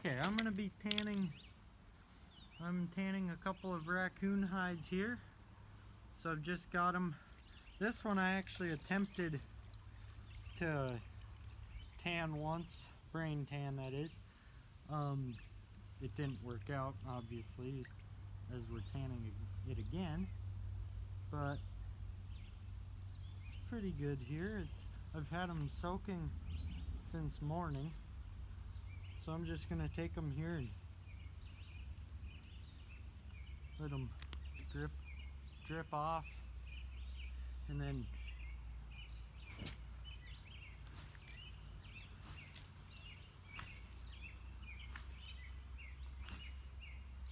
Okay, I'm gonna be tanning. I'm tanning a couple of raccoon hides here. So I've just got them. This one I actually attempted to tan once, brain tan that is. It didn't work out, obviously, as we're tanning it again. But it's pretty good here. I've had them soaking since morning. So I'm just gonna take them here and let them drip off, and then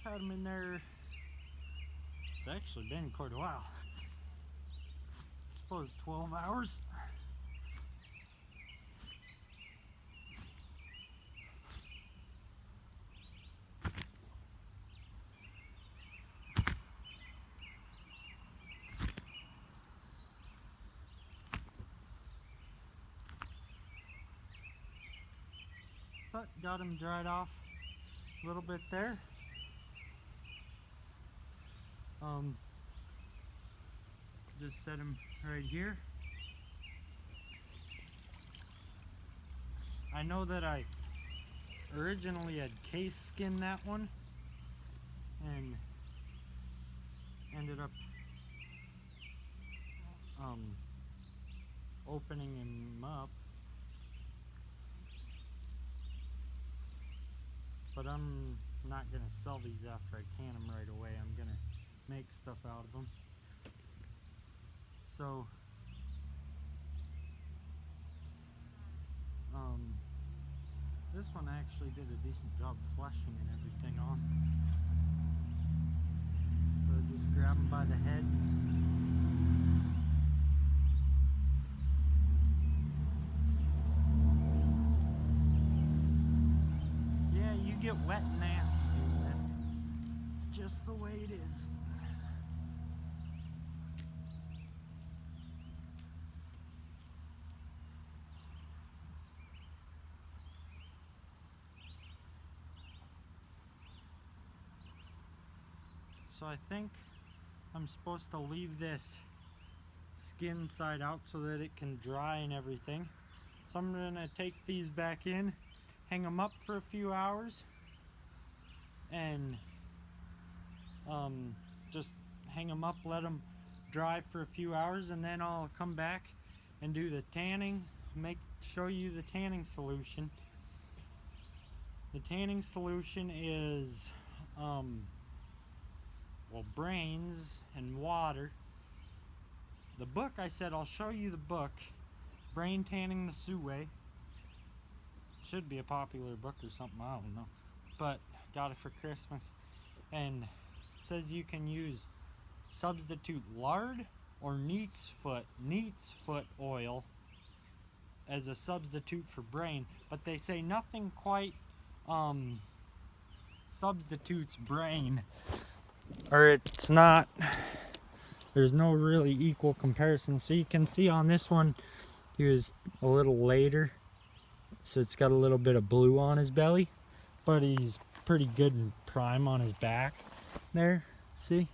had them in there. It's actually been quite a while. I suppose 12 hours. But got them dried off a little bit there. Just set them right here. I know that I originally had case skinned that one and ended up opening him up. But I'm not gonna sell these after I tan them right away. I'm gonna make stuff out of them. So this one actually did a decent job flushing and everything on. So just grab them by the head. Yeah, you get wet and nasty doing this. It's just the way it is. So I think I'm supposed to leave this skin side out so that it can dry and everything. So I'm gonna take these back in, hang them up for a few hours, and just hang them up, let them dry for a few hours, and then I'll come back and do the tanning, show you the tanning solution. The tanning solution is brains and water. The book, I said I'll show you the book, Brain Tanning the Sioux Way. Should be a popular book or something, I don't know. But got it for Christmas. And it says you can use substitute lard or neat's foot oil as a substitute for brain. But they say nothing quite substitutes brain. Or it's not, there's no really equal comparison. So you can see on this one, he was a little later, so it's got a little bit of blue on his belly, but he's pretty good and prime on his back there, see?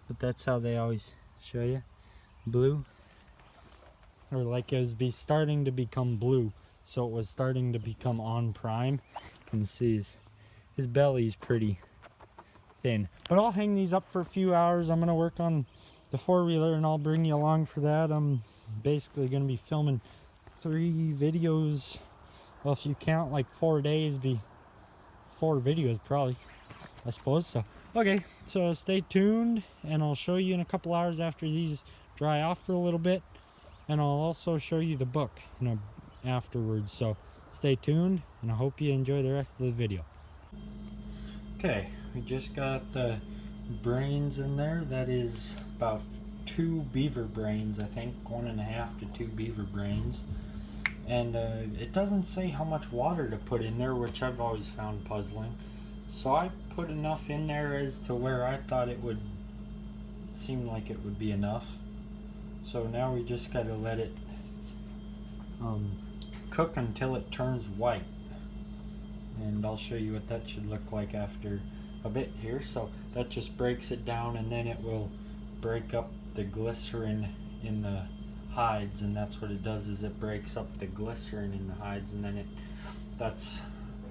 But that's how they always show you, blue, or like it was starting to become blue, so it was starting to become on prime. You can see his belly's pretty thin. But I'll hang these up for a few hours. I'm gonna work on the four-wheeler and I'll bring you along for that. I'm basically gonna be filming 3 videos. Well, if you count like 4 days, be 4 videos probably, I suppose. So okay, so stay tuned and I'll show you in a couple hours after these dry off for a little bit, and I'll also show you the book afterwards. So stay tuned and I hope you enjoy the rest of the video. Okay, we just got the brains in there. That is about 2 beaver brains, I think, 1.5 to 2 beaver brains. And it doesn't say how much water to put in there, which I've always found puzzling. So I put enough in there as to where I thought it would seem like it would be enough. So now we just gotta let it cook until it turns white. and I'll show you what that should look like after a bit here. So that just breaks it down, and then it will break up the glycerin in the hides, and that's what it does, is it breaks up the glycerin in the hides, and then that's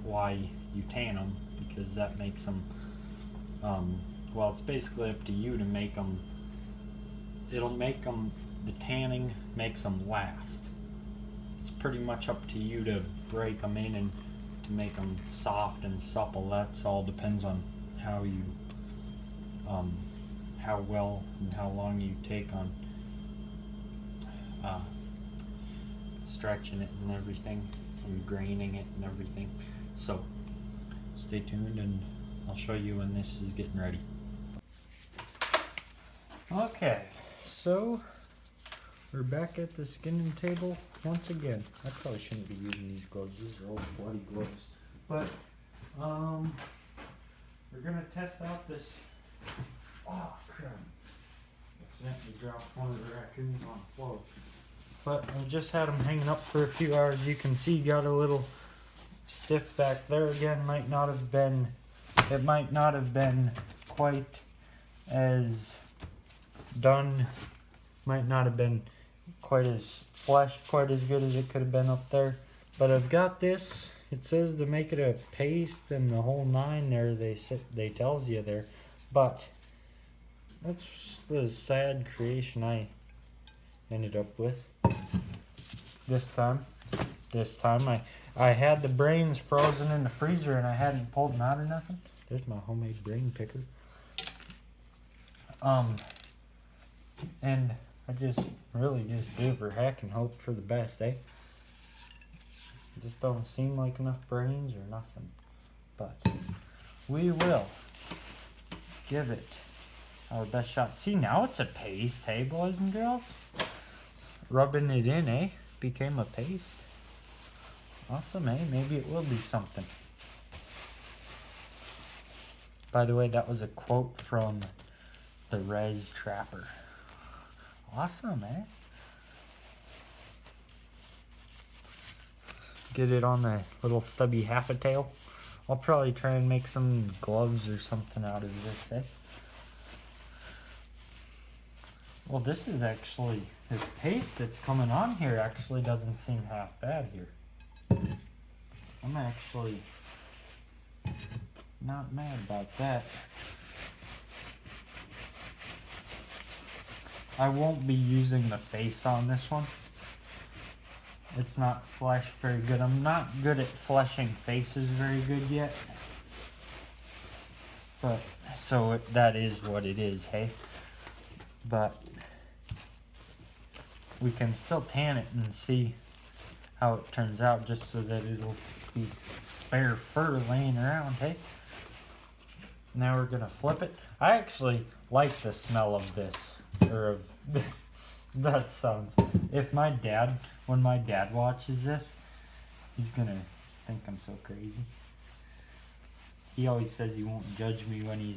why you tan them, because that makes them well, it's basically up to you to make them. It'll make them, the tanning makes them last. It's pretty much up to you to break them in and to make them soft and supple. That's all depends on how you how well and how long you take on stretching it and everything, and graining it and everything. So stay tuned, and I'll show you when this is getting ready. Okay, so we're back at the skinning table once again. I probably shouldn't be using these gloves. These are old bloody gloves. But we're gonna test out this. Oh crap! Accidentally dropped one of the raccoons on the floor. But I just had them hanging up for a few hours. You can see got a little stiff back there again. It might not have been quite as done. Might not have been quite as fleshed, quite as good as it could have been up there. But I've got this. It says to make it a paste and the whole nine there. They tells you there. But that's just the sad creation I ended up with. This time I had the brains frozen in the freezer and I hadn't pulled them out or nothing. There's my homemade brain picker. And I just really just do for heck and hope for the best, eh? Just don't seem like enough brains or nothing. But we will give it our best shot. See, now it's a paste, hey boys and girls? Rubbing it in, eh? Became a paste. Awesome, eh? Maybe it will be something. By the way, that was a quote from the Res Trapper. Awesome, eh? Get it on the little stubby half a tail. I'll probably try and make some gloves or something out of this, eh? Well, this paste that's coming on here actually doesn't seem half bad here. I'm actually not mad about that. I won't be using the face on this one. It's not fleshed very good. I'm not good at fleshing faces very good yet. But, so that is what it is, hey? But we can still tan it and see how it turns out, just so that it'll be spare fur laying around, hey? Now we're gonna flip it. I actually like the smell of this, or of that sounds. When my dad watches this, he's gonna think I'm so crazy. He always says he won't judge me when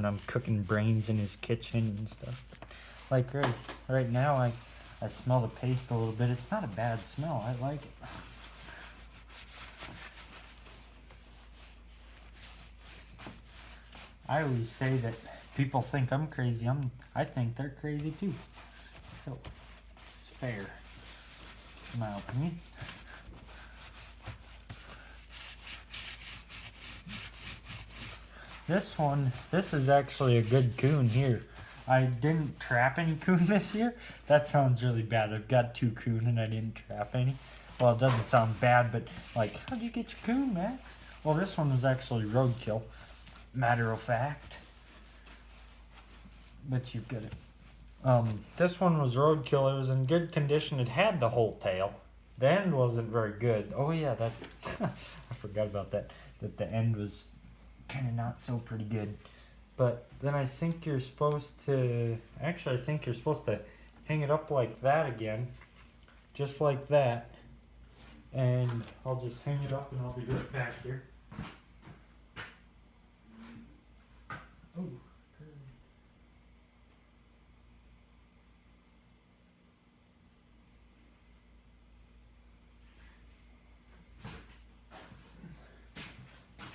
I'm cooking brains in his kitchen and stuff. Like right now, I smell the paste a little bit. It's not a bad smell. I like it. I always say that people think I'm crazy. I think they're crazy too. So it's fair, in my opinion. This is actually a good coon here. I didn't trap any coon this year. That sounds really bad. I've got 2 coon and I didn't trap any. Well, it doesn't sound bad, but like, how'd you get your coon, Max? Well, this one was actually roadkill, matter of fact. But you've got it. This one was roadkill. It was in good condition. It had the whole tail. The end wasn't very good. Oh yeah, that I forgot about that. That the end was kind of not so pretty good. But then I think you're supposed to, actually I think you're supposed to hang it up like that again. Just like that. And I'll just hang it up and I'll be right back here. Oh.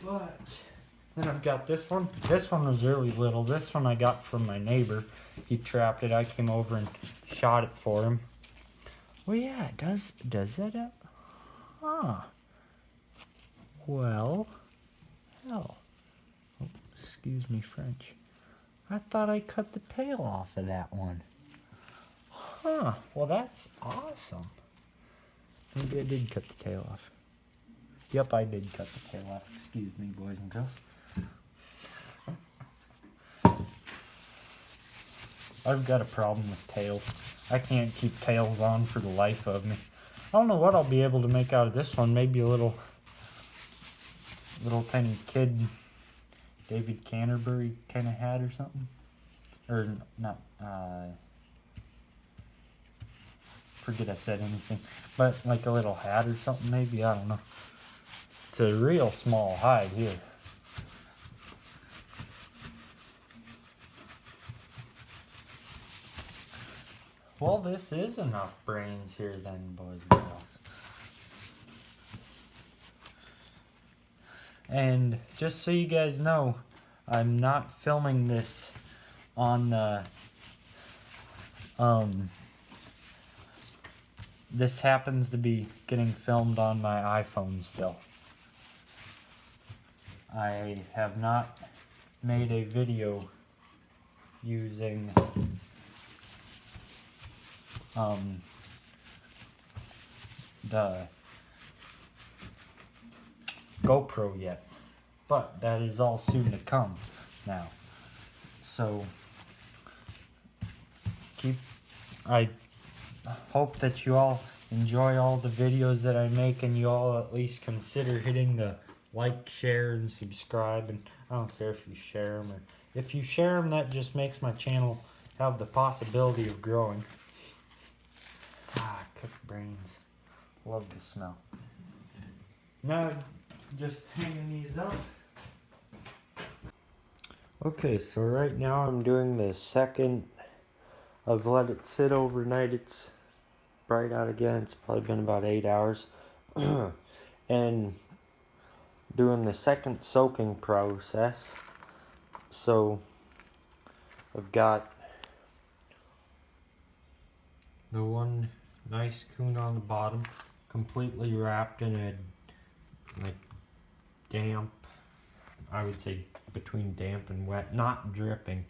But then I've got this one. This one was really little. This one I got from my neighbor. He trapped it. I came over and shot it for him. Well, yeah, it does that? Huh. Well, hell. Oh, excuse me, French. I thought I cut the tail off of that one. Huh. Well, that's awesome. Maybe I did cut the tail off. Yep, I did cut the tail off. Excuse me, boys and girls. I've got a problem with tails. I can't keep tails on for the life of me. I don't know what I'll be able to make out of this one. Maybe a little tiny kid David Canterbury kind of hat or something. Or not, forget I said anything. But like a little hat or something maybe, I don't know. It's a real small hide here. Well, this is enough brains here then, boys and girls. And just so you guys know, I'm not filming this on the, this happens to be getting filmed on my iPhone still. I have not made a video using the GoPro yet, but that is all soon to come now. So I hope that you all enjoy all the videos that I make, and you all at least consider hitting the like, share, and subscribe. And I don't care if you share them, or if you share them, that just makes my channel have the possibility of growing. Cooked brains. Love the smell. Now, just hanging these up. Okay, so right now I'm doing the second. I've let it sit overnight. It's bright out again. It's probably been about 8 hours. And doing the second soaking process. So I've got the one nice coon on the bottom, completely wrapped in a like damp, I would say between damp and wet, not dripping,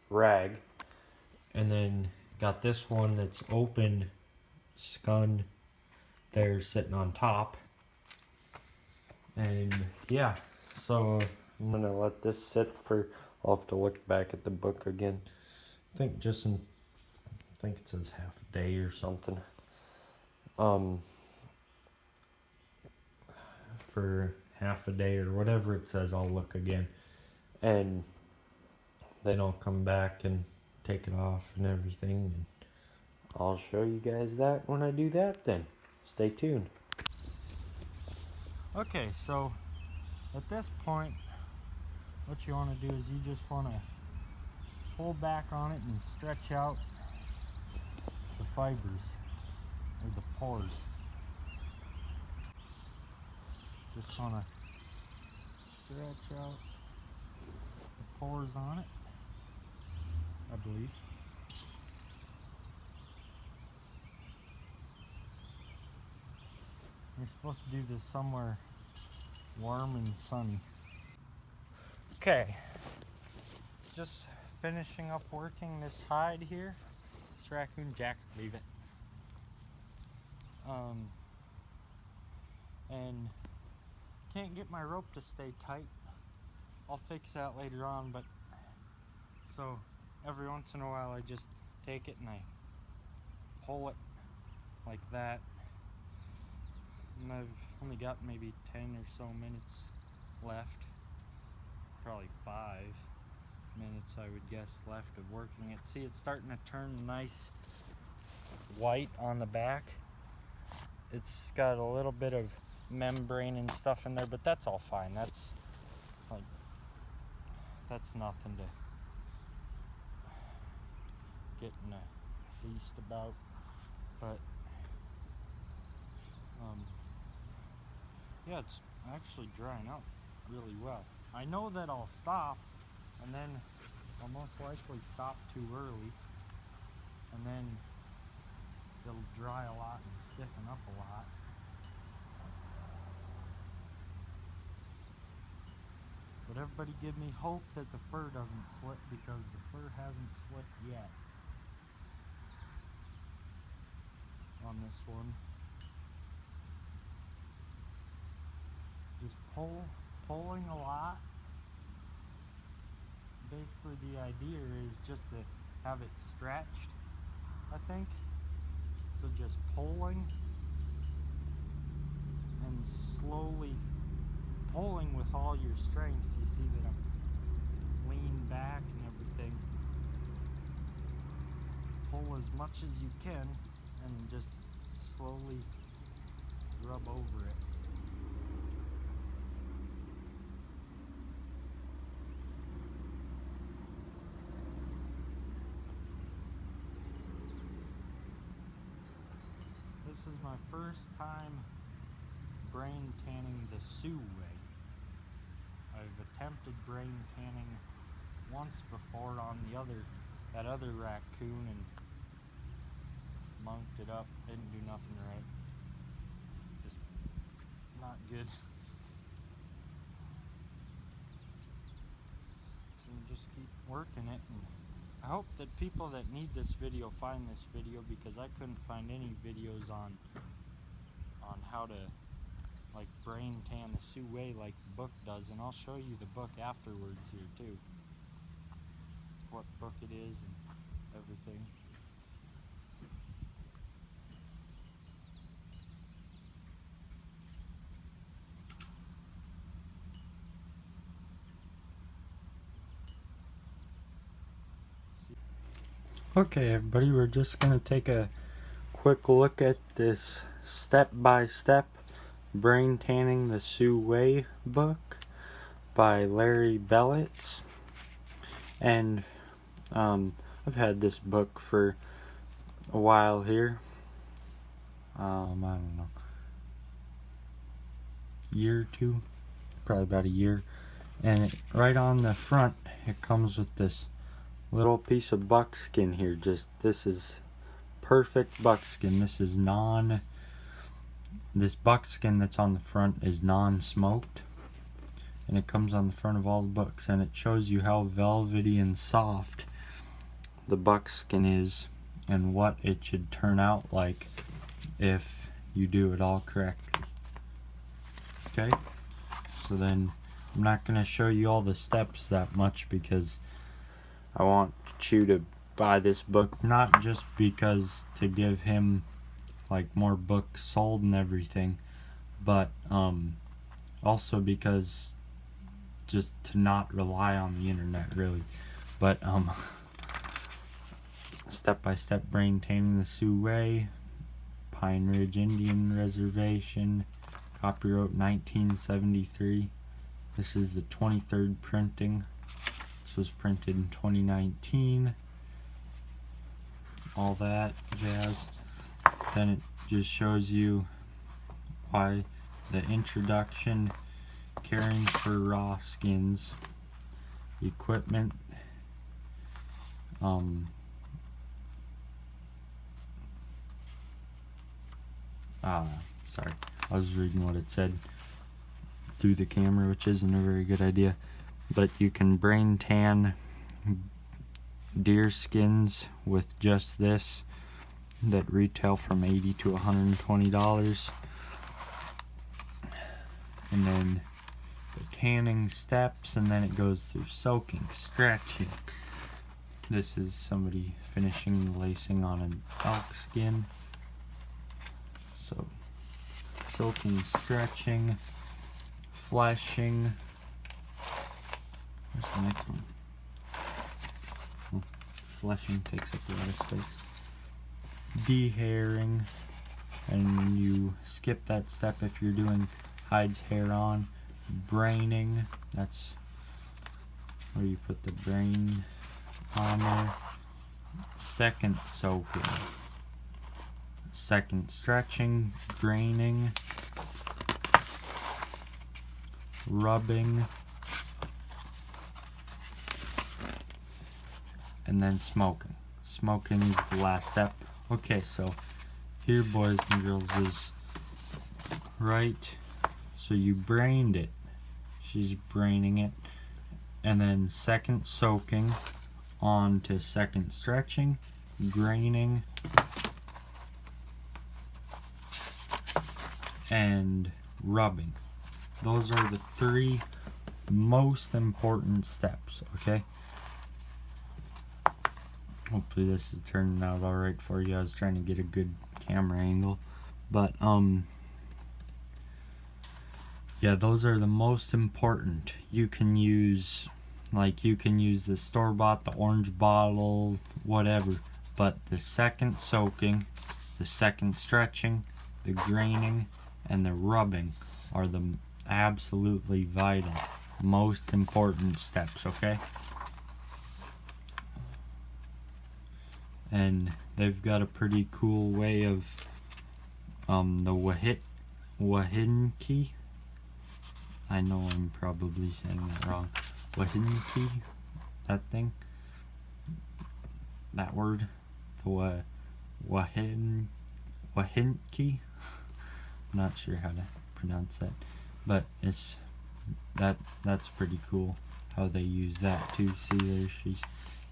rag. And then got this one that's open, scun there sitting on top. And yeah, so I'm gonna let this sit for, I'll have to look back at the book again. I think it says half a day or something. For half a day or whatever it says, I'll look again. And then I'll come back and take it off and everything. And I'll show you guys that when I do that then. Stay tuned. Okay, so at this point, what you want to do is you just want to pull back on it and stretch out the fibers, or the pores. Just want to stretch out the pores on it, I believe. You're supposed to do this somewhere warm and sunny. Okay, just finishing up working this hide here. This raccoon jack, leave it. And can't get my rope to stay tight. I'll fix that later on, but so every once in a while I just take it and I pull it like that. And I've only got maybe 10 or so minutes left. Probably 5 minutes, I would guess, left of working it. See, it's starting to turn nice white on the back. It's got a little bit of membrane and stuff in there, but that's all fine. That's nothing to get in a haste about. But yeah, it's actually drying out really well. I know that I'll stop, and then I'll most likely stop too early, and then it'll dry a lot and stiffen up a lot. But everybody give me hope that the fur doesn't slip, because the fur hasn't slipped yet on this one. Just pulling a lot. Basically the idea is just to have it stretched, I think. So just pulling and slowly pulling with all your strength. You see that I'm leaning back and everything. Pull as much as you can and just slowly rub over it. This is my first time brain tanning the Sioux way. I've attempted brain tanning once before on that other raccoon and monked it up, didn't do nothing right. Just not good. So just keep working it, and I hope that people that need this video find this video, because I couldn't find any videos on how to like brain tan the Sioux way like the book does, and I'll show you the book afterwards here too, what book it is and everything. Okay everybody, we're just going to take a quick look at this step-by-step Brain Tanning the Sioux Way book by Larry Bellitz. And I've had this book for a while here. I don't know, year or two, probably about a year. And right on the front it comes with this little piece of buckskin here. This is perfect buckskin. This buckskin that's on the front is non-smoked, and it comes on the front of all the books, and it shows you how velvety and soft the buckskin is and what it should turn out like if you do it all correctly. Okay, so then I'm not going to show you all the steps that much, because I want you to buy this book, not just because to give him like more books sold and everything, but also because just to not rely on the internet really. But step-by-step brain tanning the Sioux Way, Pine Ridge Indian Reservation, copyright 1973. This is the 23rd printing. This was printed in 2019. All that jazz. Then it just shows you why the introduction, caring for raw skins, equipment, sorry, I was reading what it said through the camera, which isn't a very good idea. But you can brain tan deer skins with just this, that retail from $80 to $120. And then the tanning steps, and then it goes through soaking, stretching. This is somebody finishing the lacing on an elk skin. So soaking, stretching, fleshing. Where's the next one? Oh, fleshing takes up a lot of space. Dehairing, and you skip that step if you're doing hides hair on. Braining, that's where you put the brain on there. Second soaking, second stretching, graining, rubbing, and then smoking. Smoking is the last step. Okay, so here, boys and girls, is right. So you brained it. She's braining it. And then second soaking on to second stretching, graining, and rubbing. Those are the three most important steps, okay? Hopefully this is turning out alright for you. I was trying to get a good camera angle. But, yeah, those are the most important. You can use, the store-bought, the orange bottle, whatever. But the second soaking, the second stretching, the graining, and the rubbing are the absolutely vital, most important steps, okay? And they've got a pretty cool way of the Wahinki. I know I'm probably saying that wrong. Wahinki, that thing, that word, the Wahinki. Not sure how to pronounce that, but that's pretty cool how they use that too. See there, she's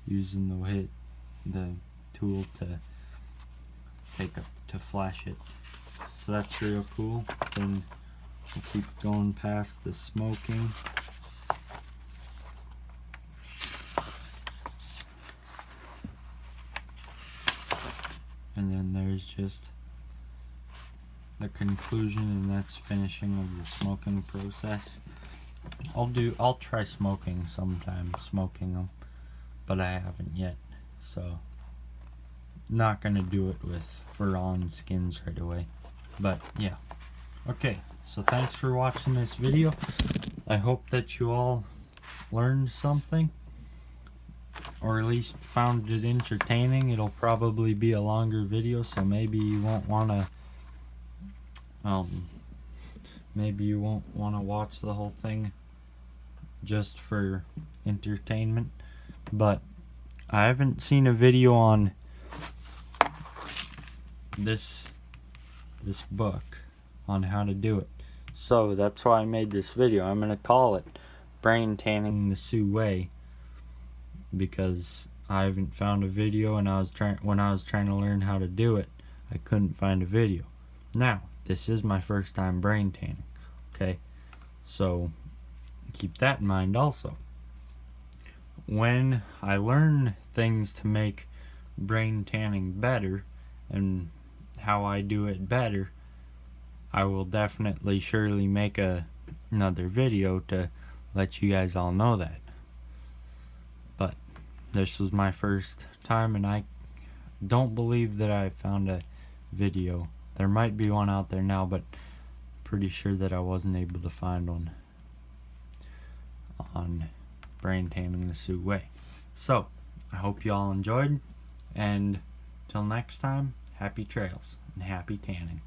using the tool to flash it. So that's real cool. Then we'll keep going past the smoking. And then there's just the conclusion, and that's finishing of the smoking process. I'll try smoking sometime, smoking them, but I haven't yet, so not gonna do it with fur-on skins right away. But yeah, okay, so thanks for watching this video. I hope that you all learned something, or at least found it entertaining. It'll probably be a longer video, so maybe you won't want to watch the whole thing just for entertainment. But I haven't seen a video on this book on how to do it, so that's why I made this video. I'm gonna call it Brain Tanning the Sioux Way, because I haven't found a video, and when I was trying to learn how to do it, I couldn't find a video. Now, this is my first time brain tanning, okay? So keep that in mind also. When I learn things to make brain tanning better and how I do it better, I will definitely surely make another video to let you guys all know that. But this was my first time, and I don't believe that I found a video. There might be one out there now, but pretty sure that I wasn't able to find one on brain tanning the Sioux Way. So I hope you all enjoyed, and till next time, happy trails and happy tanning.